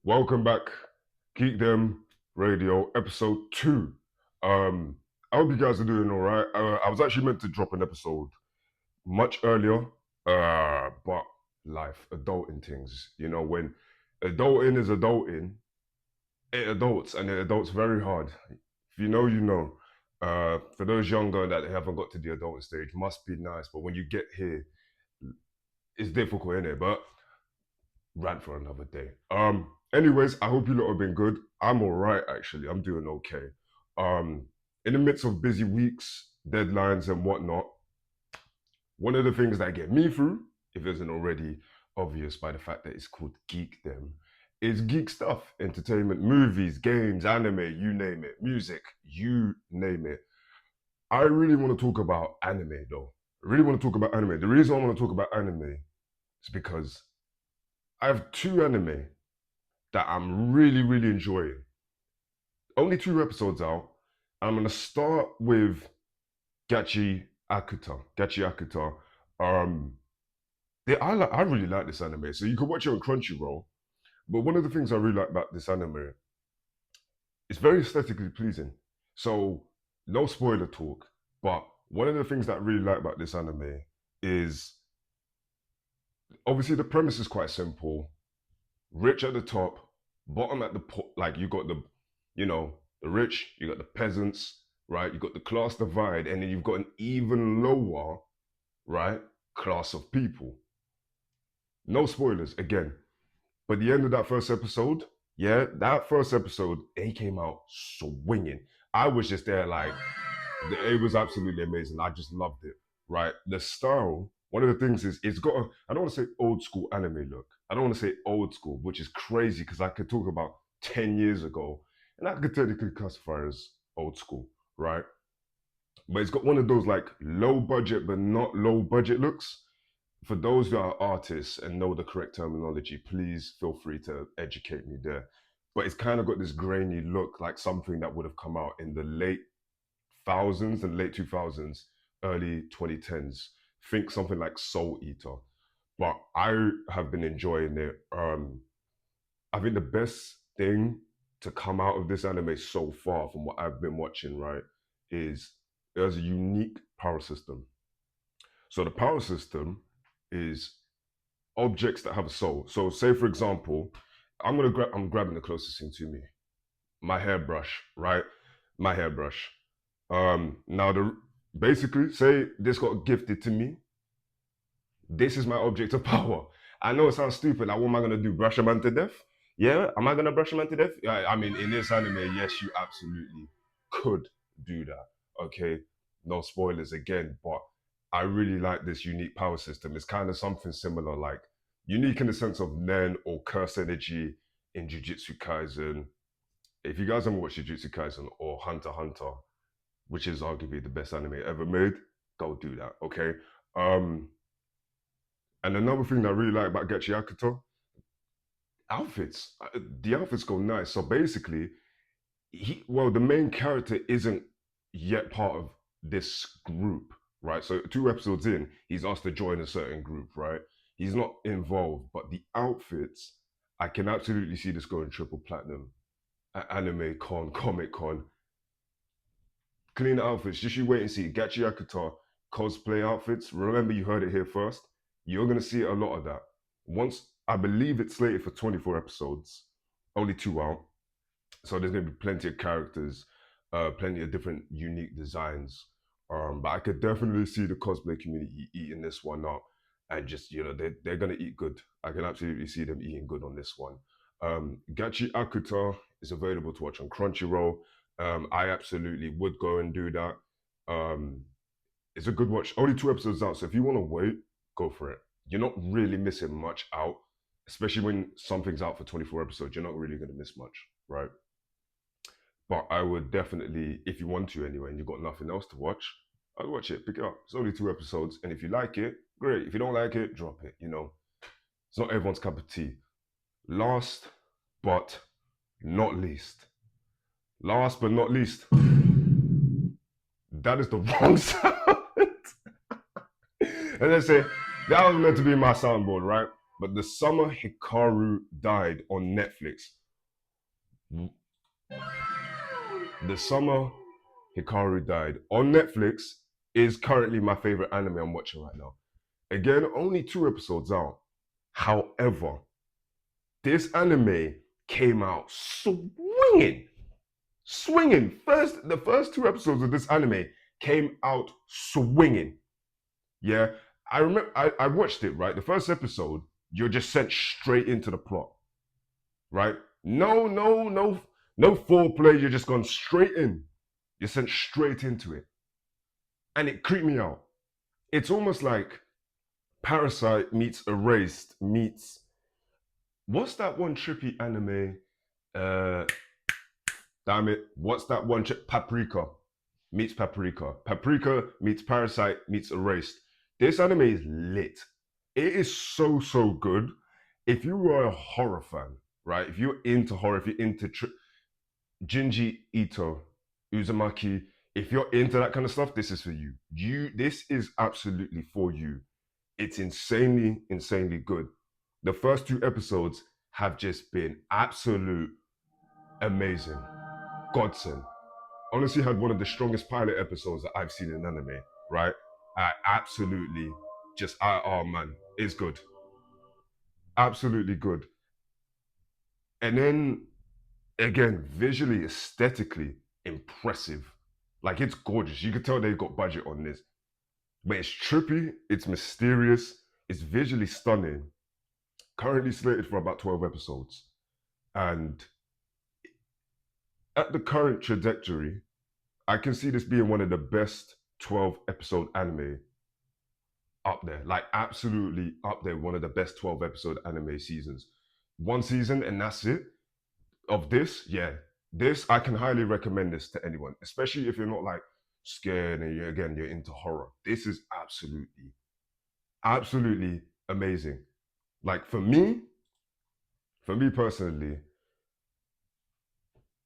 Welcome back, Geek Them Radio, episode 2. I hope you guys are doing all right. I was actually meant to drop an episode much earlier, but life, adulting things. You know, when adulting is adulting, it adults and it adults very hard. If you know, you know. For those younger that haven't got to the adulting stage, must be nice. But when you get here, it's difficult, innit? But rant for another day. Anyways, I hope you lot have been good. I'm all right, actually. I'm doing okay. In the midst of busy weeks, deadlines, and whatnot, one of the things that get me through, if it isn't already obvious by the fact that it's called Geek Them, is geek stuff, entertainment, movies, games, anime, you name it, music, you name it. I really want to talk about anime, though. I really want to talk about anime. The reason I want to talk about anime is because I have two anime that I'm really enjoying. Only 2 episodes out. I'm gonna start with Gachiakuta. Gachiakuta. Um, I really like this anime. So you can watch it on Crunchyroll. But one of the things I really like about this anime, it's very aesthetically pleasing. So no spoiler talk. But one of the things that I really like about this anime is obviously the premise is quite simple. Rich at the top, bottom at the like you got the, the rich, you got the peasants, right? You got the class divide, and then you've got an even lower, right, class of people. No spoilers again. But the end of that first episode, yeah, that first episode, they came out swinging. I was just there like, it was absolutely amazing. I just loved it, right? The style, one of the things is it's got I don't want to say old school anime look. I don't want to say old school, which is crazy because I could talk about 10 years ago and I could technically classify as old school, right? But it's got one of those like low budget but not low budget looks. For those that are artists and know the correct terminology, please feel free to educate me there. But it's kind of got this grainy look, like something that would have come out in the late thousands and late 2000s, early 2010s. Think something like Soul Eater. But I have been enjoying it. I think the best thing to come out of this anime so far, from what I've been watching, right, is there's a unique power system. So the power system is objects that have a soul. So say for example, I'm grabbing the closest thing to me, my hairbrush, right? My hairbrush. Now the basically say this got gifted to me. This is my object of power. I know it sounds stupid. Like, what am I gonna do? Brush a man to death? Yeah, am I gonna brush a man to death? Yeah, I mean, in this anime, yes, you absolutely could do that. Okay, no spoilers again, but I really like this unique power system. It's kind of something similar, like unique in the sense of Nen or Curse Energy in Jujutsu Kaisen. If you guys haven't watched Jujutsu Kaisen or Hunter x Hunter, which is arguably the best anime ever made, go do that. Okay. Um, and another thing that I really like about Gachiakuta, outfits. The outfits go nice. So basically, the main character isn't yet part of this group, right? So 2 episodes in, he's asked to join a certain group, right? He's not involved, but the outfits, I can absolutely see this going triple platinum. Anime con, comic con, clean outfits. Just you wait and see. Gachiakuta cosplay outfits. Remember, you heard it here first. You're gonna see a lot of that. Once I believe it's slated for 24 episodes, only 2 out. So there's gonna be plenty of characters, plenty of different unique designs. But I could definitely see the cosplay community eating this one up, and just they're gonna eat good. I can absolutely see them eating good on this one. Gachiakuta is available to watch on Crunchyroll. I absolutely would go and do that. Um, it's a good watch. Only 2 episodes out, so if you want to wait, go for it. You're not really missing much out, especially when something's out for 24 episodes. You're not really going to miss much, right? But I would definitely, if you want to anyway, and you've got nothing else to watch, I'd watch it. Pick it up. It's only 2 episodes, and if you like it, great. If you don't like it, drop it. It's not everyone's cup of tea. Last but not least. Last but not least. That is the wrong sound. And they say, that was meant to be my soundboard, right? but the Summer Hikaru Died on Netflix. The Summer Hikaru Died on Netflix is currently my favorite anime I'm watching right now. Again, only 2 episodes out. However, this anime came out swinging. Swinging. The first 2 episodes of this anime came out swinging. Yeah. I remember I watched it, right? The first episode, you're just sent straight into the plot. Right? No foreplay, you're just gone straight in. You're sent straight into it. And it creeped me out. It's almost like Parasite meets Erased meets what's that one trippy anime? Uh damn it. What's that one Paprika meets Paprika. Paprika meets Parasite meets Erased. This anime is lit. It is so good. If you are a horror fan, right? If you're into horror, if you're into Junji Ito, Uzumaki, if you're into that kind of stuff, this is for you. This is absolutely for you. It's insanely good. The first 2 episodes have just been absolute amazing. Godsend. Honestly, had one of the strongest pilot episodes that I've seen in anime, right? I absolutely oh man, it's good. Absolutely good. And then again, visually, aesthetically, impressive. Like it's gorgeous. You could tell they got budget on this. But it's trippy, it's mysterious, it's visually stunning. Currently slated for about 12 episodes. And at the current trajectory, I can see this being one of the best 12 episode anime up there. Like absolutely up there, one of the best 12 episode anime seasons. One season and that's it. Of this, yeah. This I can highly recommend this to anyone, especially if you're not like scared and you're into horror. This is absolutely amazing. Like for me personally,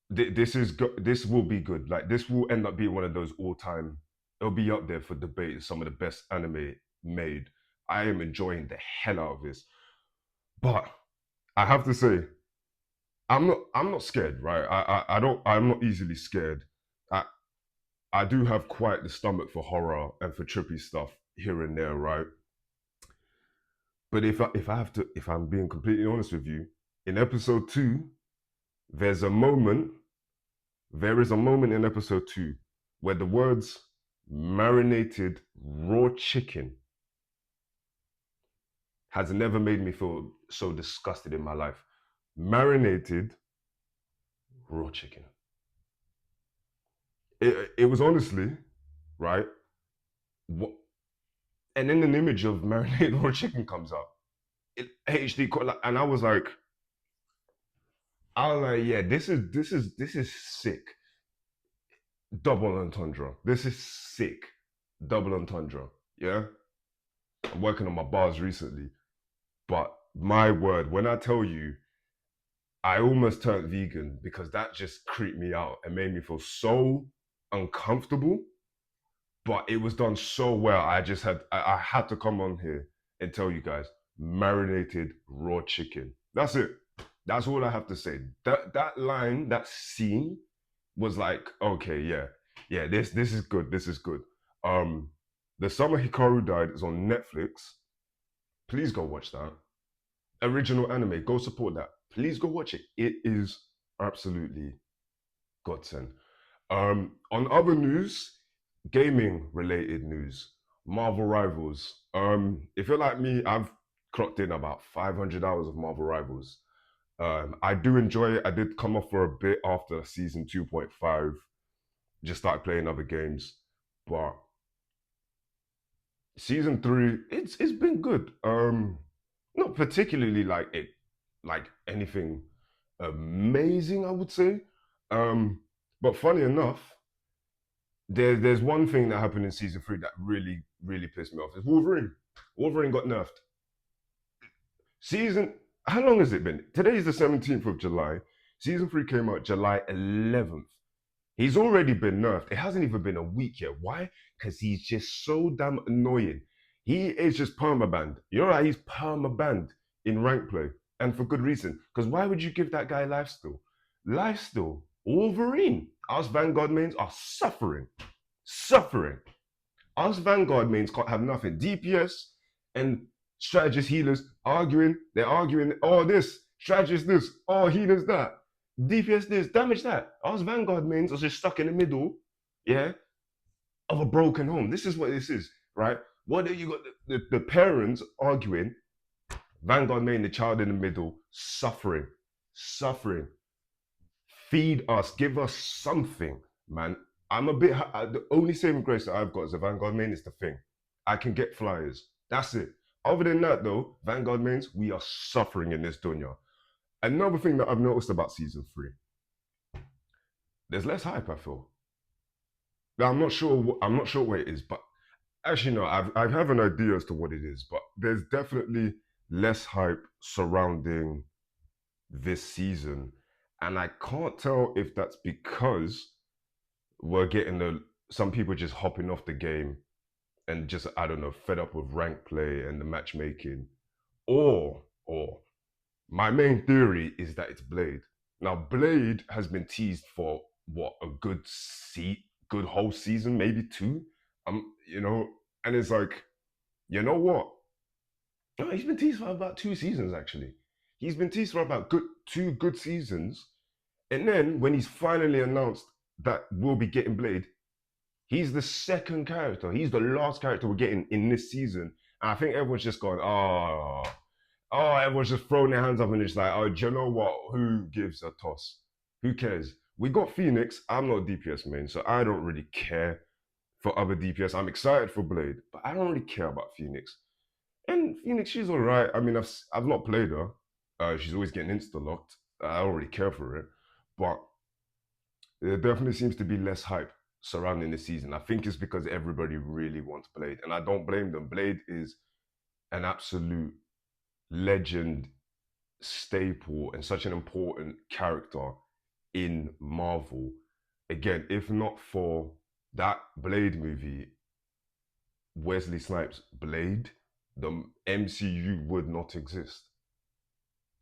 this will be good. Like this will end up being one of those all time. It'll be up there for debate. Some of the best anime made. I am enjoying the hell out of this, but I have to say, I'm not scared, right? I'm not easily scared. I I do have quite the stomach for horror and for trippy stuff here and there, right? But if I'm being completely honest with you, in episode 2, there's a moment there is a moment in episode 2 where the words marinated raw chicken has never made me feel so disgusted in my life. Marinated raw chicken. It was honestly, right? What, and then an image of marinated raw chicken comes up. HD, and I was like, yeah, this is sick. Double entendre. This is sick. Double entendre. Yeah. I'm working on my bars recently, but my word, when I tell you, I almost turned vegan because that just creeped me out and made me feel so uncomfortable. But it was done so well. I had to come on here and tell you guys, marinated raw chicken. That's it. That's all I have to say. That line, that scene was like, okay, yeah, this is good. This is good. The Summer Hikaru Died is on Netflix. Please go watch that. Original anime. Go support that. Please go watch it. It is absolutely godsend. On other news, gaming related news, Marvel Rivals. If you're like me, I've clocked in about 500 hours of Marvel Rivals. I do enjoy it. I did come off for a bit after season 2.5. Just started playing other games, but season 3, it's been good. Not particularly like anything amazing, I would say. But funny enough, there's one thing that happened in season 3 that really pissed me off. It's Wolverine. Wolverine got nerfed. Season How long has it been? Today is the 17th of July. Season 3 came out July 11th. He's already been nerfed. It hasn't even been a week yet. Why? Because he's just so damn annoying. He is just permabanned. You know, like he's permabanned. in rank play, and for good reason. Because why would you give that guy lifesteal? Lifesteal, Wolverine. Us Vanguard mains are suffering, suffering. Us Vanguard mains can't have nothing. DPS and strategist healers arguing. They're arguing. Oh, this strategist this. Oh, healers that. DPS this. Damage that. Us Vanguard mains are just stuck in the middle. Yeah, of a broken home. This is what this is, right? What do you got? The parents arguing. Vanguard main, the child in the middle, suffering, suffering. Feed us, give us something, man. I'm a bit. The only saving grace that I've got as a Vanguard main is the thing. I can get flyers. That's it. Other than that, though, Vanguard mains, we are suffering in this dunya. Another thing that I've noticed about season 3, there's less hype. I feel. Now, I'm not sure. I'm not sure what it is, but actually, no. I have an idea as to what it is, but there's definitely less hype surrounding this season, and I can't tell if that's because we're getting some people just hopping off the game and just, I don't know, fed up with rank play and the matchmaking, or my main theory is that it's Blade. Now Blade has been teased for what, a good whole season, maybe two, you know, and it's like, you know what? No, he's been teased for about 2 seasons actually. He's been teased for about 2 good seasons, and then when he's finally announced that we'll be getting Blade, he's the second character. He's the last character we're getting in this season. And I think everyone's just going, everyone's just throwing their hands up and just like, oh, do you know what? Who gives a toss? Who cares? We got Phoenix. I'm not a DPS main, so I don't really care for other DPS. I'm excited for Blade, but I don't really care about Phoenix. And Phoenix, she's all right. I mean, I've not played her. She's always getting insta locked. I don't really care for it, but there definitely seems to be less hype surrounding the season. I think it's because everybody really wants Blade, and I don't blame them. Blade is an absolute legend, staple, and such an important character in Marvel. Again, if not for that Blade movie, Wesley Snipes' Blade, the MCU would not exist.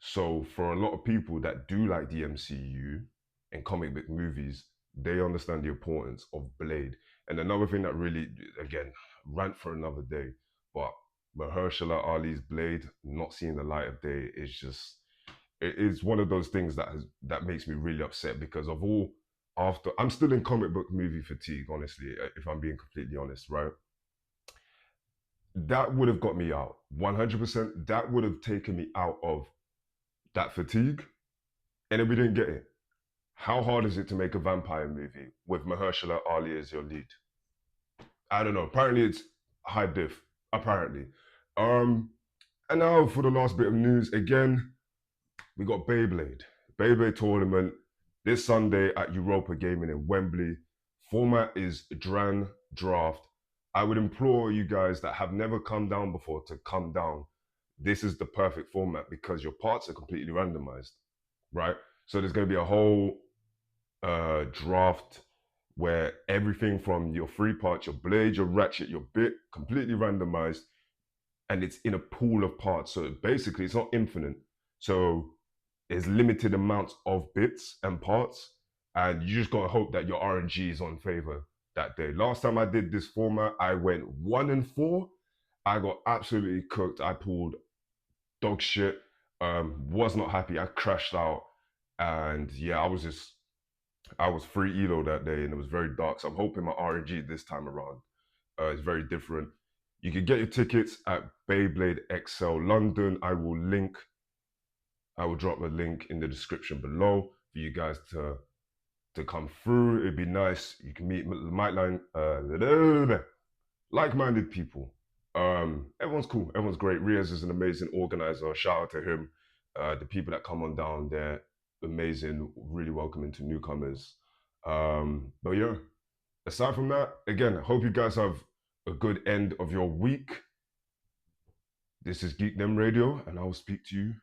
So for a lot of people that do like the MCU and comic book movies, they understand the importance of Blade. And another thing that really, again, rant for another day, but Mahershala Ali's Blade not seeing the light of day is just, it is one of those things that makes me really upset, because of all, after I'm still in comic book movie fatigue, honestly, if I'm being completely honest, right? That would have got me out 100%. That would have taken me out of that fatigue, and then we didn't get it. How hard is it to make a vampire movie with Mahershala Ali as your lead? I don't know. Apparently, it's high diff. Apparently. Um, and now for the last bit of news, again, we got Beyblade. Beyblade tournament this Sunday at Europa Gaming in Wembley. Format is Dran Draft. I would implore you guys that have never come down before to come down. This is the perfect format because your parts are completely randomized, right? So there's going to be a whole draft where everything from your free parts, your blade, your ratchet, your bit, completely randomized, and it's in a pool of parts. So basically, it's not infinite. So there's limited amounts of bits and parts, and you just gotta hope that your RNG is on favor that day. Last time I did this format, I went 1-4. I got absolutely cooked. I pulled dog shit. Was not happy. I crashed out, and yeah, I was free elo that day, and it was very dark. So I'm hoping my RNG this time around is very different. You can get your tickets at Beyblade XL London. I will drop a link in the description below for you guys to come through. It'd be nice. You can meet like-minded people. Everyone's cool. Everyone's great. Riaz is an amazing organizer. Shout out to him. The people that come on down there, amazing. Really welcoming to newcomers. But yeah, aside from that, again, I hope you guys have a good end of your week. This is Geek Them Radio, and I will speak to you